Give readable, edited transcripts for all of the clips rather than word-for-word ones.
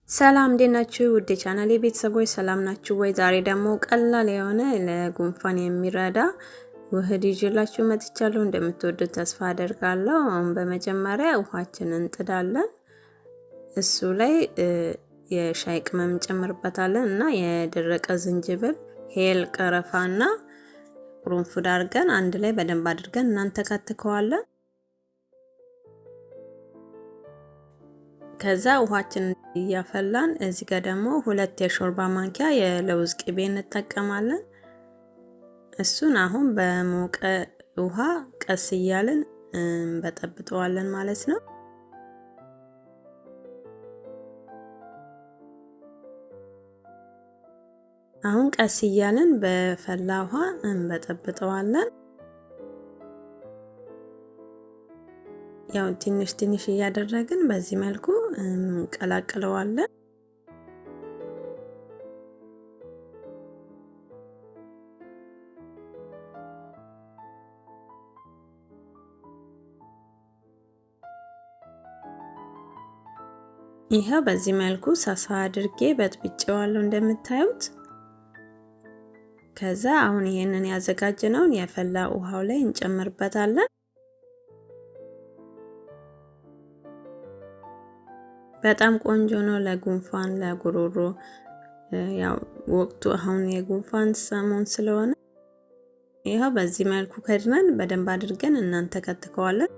ሰላም እንዴት ናችሁ? ውድ ቻናሌ ቤተሰቦች ሰላም ናችሁ ወይ? ዛሬ ደግሞ ቀላል የሆነ ለጉንፋን የሚረዳ ውህድ ይዤላችሁ መጥቻለሁ። እንደምትወዱት ተስፋ አደርጋለሁ። አሁን በመጀመሪያ ውሃችንን እንጥዳለን። እሱ ላይ የሻይ ቅመም እንጨምርበታለን እና የደረቀ ዝንጅብል፣ ሄል፣ ቀረፋና ቁርንፉድ አድርገን አንድ ላይ በደንብ አድርገን እናንተከትከዋለን። ከዛ ውሃችንን እያፈላን እዚህ ጋር ደግሞ 2 የሾርባ ማንኪያ የለውዝ ቅቤ እንጠቀማለን። እሱን አሁን በሞቀ ውሃ ቀስ እያልን እንበጠብጠዋለን ማለት ነው። አሁን ቀስ እያልን በፈላ ውሃ እንበጠብጠዋለን። ያው ትንሽ ትንሽ እያደረግን በዚህ መልኩ እንቀላቅለዋለን። ይሄ በዚህ መልኩ ሳሳ አድርጌ በጥብጬዋለሁ እንደምታዩት። ከዛ አሁን ይሄንን ያዘጋጀነውን የፈላ ውሃው ላይ እንጨምርበታለን። በጣም ቆንጆ ነው ለጉንፋን ለጉሮሮ። ያው ወቅቱ አሁን የጉንፋን ሰሞን ስለሆነ ይሄው በዚህ መልኩ ከድነን በደንብ አድርገን እናንተከትከዋለን።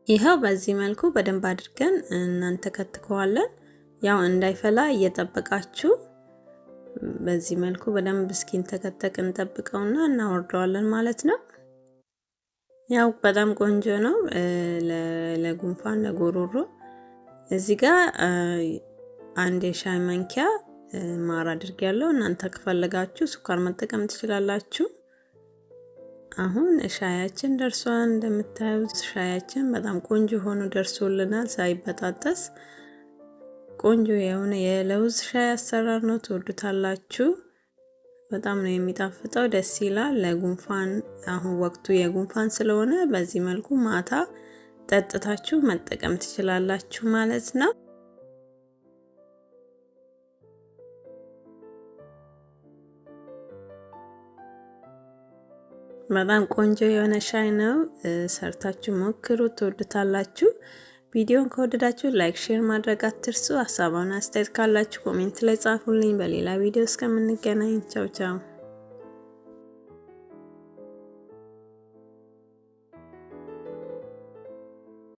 ይሄው በዚህ መልኩ በደንብ አድርገን እናንተከትከዋለን። ያው እንዳይፈላ እየጠበቃችሁ በዚህ መልኩ በደንብ እስኪን ተከተክ እንጠብቀውና እናወርደዋለን ማለት ነው። ያው በጣም ቆንጆ ነው ለጉንፋን ለጉሮሮ። እዚህ ጋር 1 የሻይ ማንኪያ ማር አድርጌያለሁ። እናንተ ከፈለጋችሁ ስኳር መጠቀም ትችላላችሁ። አሁን ሻያችን ደርሷል። እንደምታዩት ሻያችን በጣም ቆንጆ ሆኖ ደርሶልናል። ሳይበጣጠስ ቆንጆ የሆነ የለውዝ ሻይ አሰራር ነው። ትወዱታላችሁ። በጣም ነው የሚጣፍጠው፣ ደስ ይላል። ለጉንፋን አሁን ወቅቱ የጉንፋን ስለሆነ በዚህ መልኩ ማታ ጠጥታችሁ መጠቀም ትችላላችሁ ማለት ነው። በጣም ቆንጆ የሆነ ሻይ ነው። ሰርታችሁ ሞክሩት፣ ትወዱታላችሁ። ቪዲዮን ከወደዳችሁ ላይክ፣ ሼር ማድረግ አትርሱ። ሀሳባችሁን አስተያየት ካላችሁ ኮሜንት ላይ ጻፉልኝ። በሌላ ቪዲዮ እስከምንገናኝ ቻው ቻው።